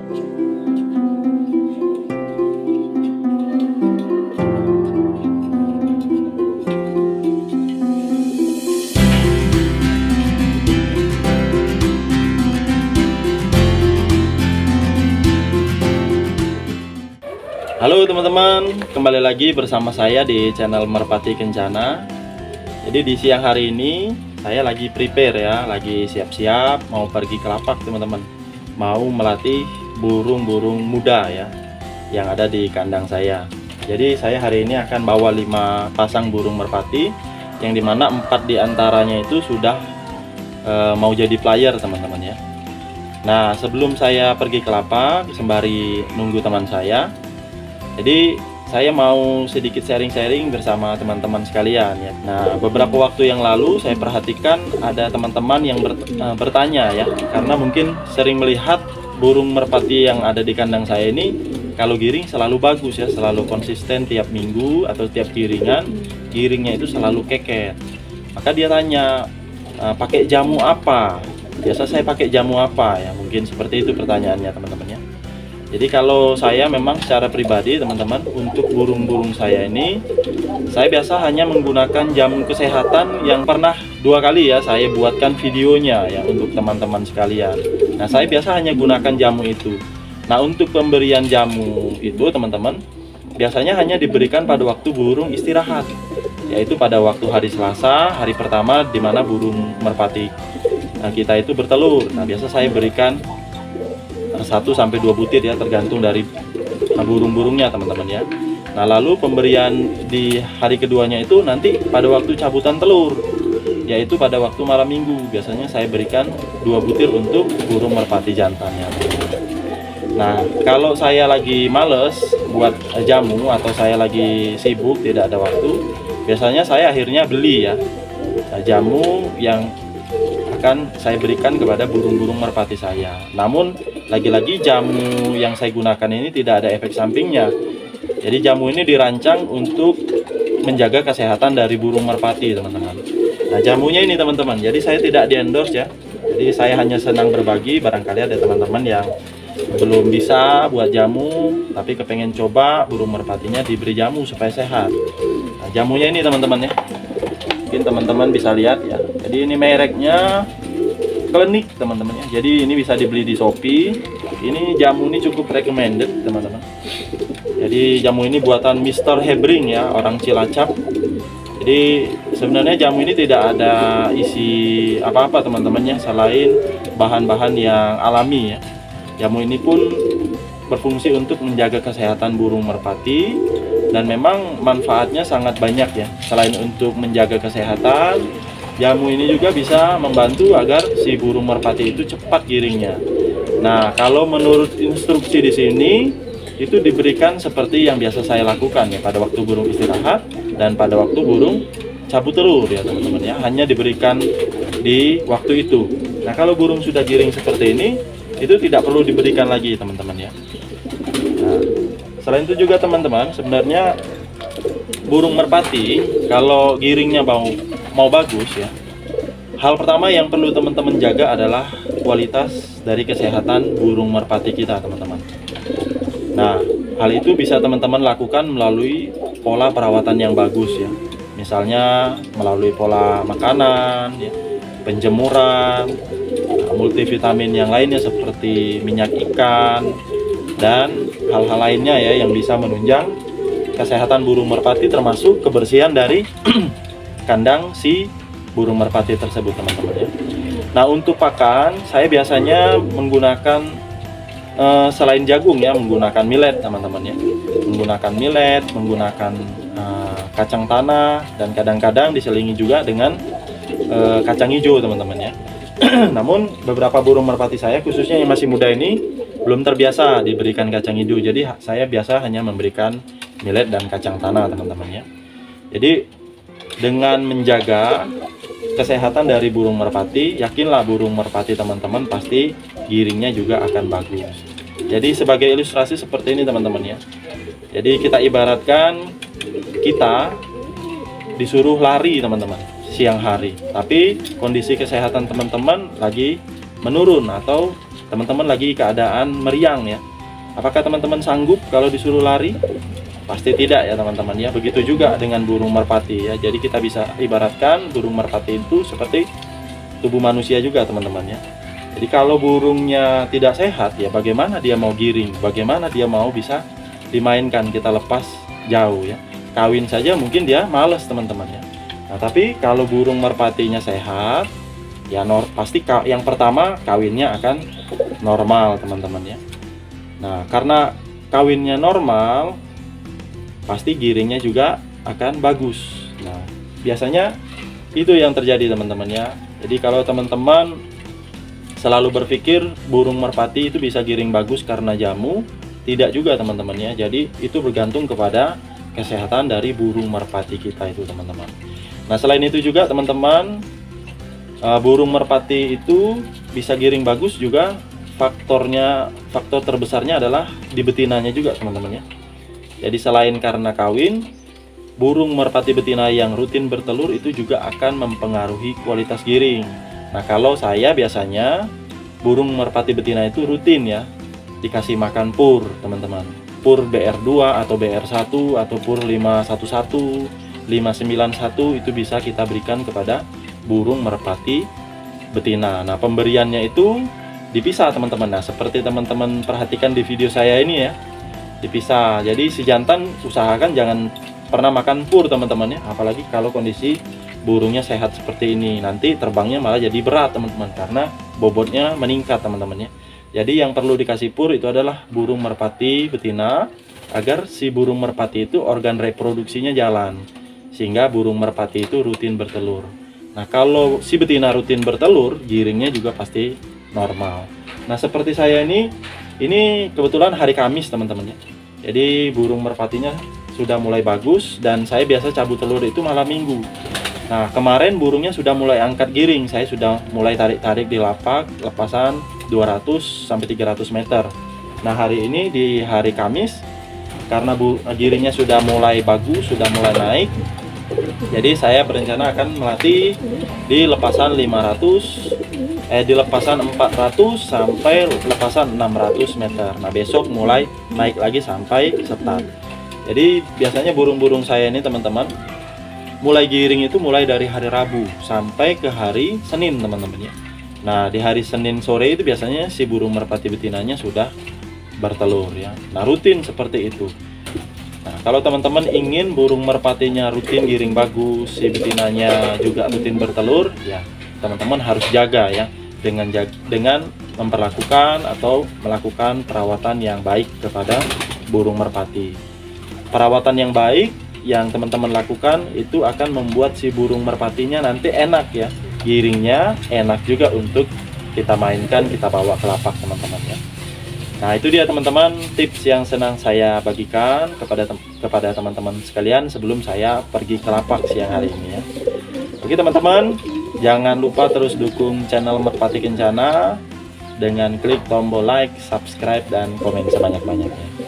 Halo teman-teman, kembali lagi bersama saya di channel Merpati Kencana. Jadi di siang hari ini saya lagi prepare ya, lagi siap-siap mau pergi ke lapak teman-teman. Mau melatih burung-burung muda ya, yang ada di kandang saya. Jadi saya hari ini akan bawa 5 pasang burung merpati, yang dimana 4 diantaranya itu sudah mau jadi player teman-teman ya. Nah sebelum saya pergi ke lapak, sembari nunggu teman saya, jadi saya mau sedikit sharing-sharing bersama teman-teman sekalian ya. Nah beberapa waktu yang lalu saya perhatikan ada teman-teman yang bertanya ya, karena mungkin sering melihat burung merpati yang ada di kandang saya ini kalau giring selalu bagus ya, selalu konsisten tiap minggu atau tiap giringnya itu selalu keket. Maka dia tanya, pakai jamu apa? Biasa saya pakai jamu apa ya, mungkin seperti itu pertanyaannya teman-teman ya. Jadi kalau saya memang secara pribadi teman-teman, untuk burung-burung saya ini saya biasa hanya menggunakan jamu kesehatan yang pernah 2 kali ya saya buatkan videonya ya untuk teman-teman sekalian. Nah saya biasa hanya gunakan jamu itu. Nah untuk pemberian jamu itu teman-teman biasanya hanya diberikan pada waktu burung istirahat, yaitu pada waktu hari Selasa, hari pertama di mana burung merpati kita itu bertelur. Nah biasa saya berikan 1-2 butir ya, tergantung dari burung-burungnya teman-teman ya. Nah lalu pemberian di hari keduanya itu nanti pada waktu cabutan telur, yaitu pada waktu malam minggu. Biasanya saya berikan 2 butir untuk burung merpati jantannya. Nah kalau saya lagi males buat jamu atau saya lagi sibuk tidak ada waktu, biasanya saya akhirnya beli ya jamu yang akan saya berikan kepada burung-burung merpati saya. Namun lagi-lagi jamu yang saya gunakan ini tidak ada efek sampingnya. Jadi jamu ini dirancang untuk menjaga kesehatan dari burung merpati teman-teman. Nah jamunya ini teman-teman, jadi saya tidak di endorse ya. Jadi saya hanya senang berbagi, barangkali ada teman-teman yang belum bisa buat jamu tapi kepengen coba burung merpatinya diberi jamu supaya sehat. Nah jamunya ini teman-teman ya, mungkin teman-teman bisa lihat ya. Jadi ini mereknya Klinik teman-teman ya. Jadi ini bisa dibeli di Shopee. Ini jamu ini cukup recommended teman-teman. Jadi jamu ini buatan Mr. Hebring ya, orang Cilacap. Jadi sebenarnya jamu ini tidak ada isi apa-apa teman-teman ya, selain bahan-bahan yang alami ya. Jamu ini pun berfungsi untuk menjaga kesehatan burung merpati, dan memang manfaatnya sangat banyak ya. Selain untuk menjaga kesehatan, jamu ini juga bisa membantu agar si burung merpati itu cepat giringnya. Nah, kalau menurut instruksi di sini itu diberikan seperti yang biasa saya lakukan ya, pada waktu burung istirahat dan pada waktu burung cabut telur ya teman-teman ya, hanya diberikan di waktu itu. Nah, kalau burung sudah giring seperti ini, itu tidak perlu diberikan lagi teman-teman ya. Nah, selain itu juga teman-teman, sebenarnya burung merpati kalau giringnya mau bagus ya, hal pertama yang perlu teman-teman jaga adalah kualitas dari kesehatan burung merpati kita teman-teman. Nah hal itu bisa teman-teman lakukan melalui pola perawatan yang bagus ya, misalnya melalui pola makanan ya, penjemuran, multivitamin yang lainnya seperti minyak ikan dan hal-hal lainnya ya, yang bisa menunjang kesehatan burung merpati, termasuk kebersihan dari kandang si burung merpati tersebut teman-teman ya. Nah untuk pakan saya biasanya menggunakan selain jagung ya, menggunakan millet teman-teman ya, menggunakan kacang tanah, dan kadang-kadang diselingi juga dengan kacang hijau teman-teman ya. Namun beberapa burung merpati saya khususnya yang masih muda ini belum terbiasa diberikan kacang hijau, jadi saya biasa hanya memberikan millet dan kacang tanah teman-teman ya. Jadi dengan menjaga kesehatan dari burung merpati, yakinlah burung merpati teman-teman pasti giringnya juga akan bagus. Jadi sebagai ilustrasi seperti ini teman-teman ya. Jadi kita ibaratkan kita disuruh lari teman-teman siang hari, tapi kondisi kesehatan teman-teman lagi menurun atau teman-teman lagi keadaan meriang ya. Apakah teman-teman sanggup kalau disuruh lari? Pasti tidak ya teman-teman ya. Begitu juga dengan burung merpati ya. Jadi kita bisa ibaratkan burung merpati itu seperti tubuh manusia juga teman-teman ya. Jadi kalau burungnya tidak sehat ya, bagaimana dia mau giring? Bagaimana dia mau bisa dimainkan, kita lepas jauh ya. Kawin saja mungkin dia males teman-teman ya. Nah tapi kalau burung merpatinya sehat ya, pasti yang pertama kawinnya akan normal teman-teman ya. Nah, karena kawinnya normal, pasti giringnya juga akan bagus. Nah, biasanya itu yang terjadi teman-teman ya. Jadi kalau teman-teman selalu berpikir burung merpati itu bisa giring bagus karena jamu, tidak juga teman-teman ya. Jadi itu bergantung kepada kesehatan dari burung merpati kita itu teman-teman. Nah, selain itu juga teman-teman, burung merpati itu bisa giring bagus juga faktor terbesarnya adalah di betinanya juga teman-teman ya. Jadi selain karena kawin, burung merpati betina yang rutin bertelur itu juga akan mempengaruhi kualitas giring. Nah kalau saya biasanya burung merpati betina itu rutin ya dikasih makan pur teman-teman, pur BR2 atau BR1 atau pur 511, 591 itu bisa kita berikan kepada burung merpati betina. Nah pemberiannya itu dipisah teman-teman. Nah seperti teman-teman perhatikan di video saya ini ya, dipisah. Jadi si jantan usahakan jangan pernah makan pur teman-teman ya, apalagi kalau kondisi burungnya sehat seperti ini. Nanti terbangnya malah jadi berat teman-teman karena bobotnya meningkat teman-teman ya. Jadi yang perlu dikasih pur itu adalah burung merpati betina, agar si burung merpati itu organ reproduksinya jalan, sehingga burung merpati itu rutin bertelur. Nah kalau si betina rutin bertelur, giringnya juga pasti normal. Nah seperti saya ini kebetulan hari Kamis teman-teman ya. Jadi burung merpatinya sudah mulai bagus dan saya biasa cabut telur itu malam Minggu. Nah kemarin burungnya sudah mulai angkat giring, saya sudah mulai tarik-tarik di lapak lepasan 200 sampai 300 meter. Nah hari ini di hari Kamis karena giringnya sudah mulai bagus, sudah mulai naik, jadi saya berencana akan melatih di lepasan 400 sampai lepasan 600 meter. Nah besok mulai naik lagi sampai start. Jadi biasanya burung-burung saya ini teman-teman mulai giring itu mulai dari hari Rabu sampai ke hari Senin teman-teman ya. Nah di hari Senin sore itu biasanya si burung merpati betinanya sudah bertelur ya. Nah rutin seperti itu. Nah kalau teman-teman ingin burung merpatinya rutin giring bagus, si betinanya juga rutin bertelur ya, teman-teman harus jaga ya dengan memperlakukan atau melakukan perawatan yang baik kepada burung merpati. Perawatan yang baik yang teman-teman lakukan itu akan membuat si burung merpatinya nanti enak ya, giringnya enak juga untuk kita mainkan, kita bawa ke lapak teman-teman ya. Nah itu dia teman-teman tips yang senang saya bagikan kepada teman-teman sekalian sebelum saya pergi ke lapak siang hari ini ya. Oke teman-teman, jangan lupa terus dukung channel Merpati Kencana dengan klik tombol like, subscribe, dan komen sebanyak-banyaknya.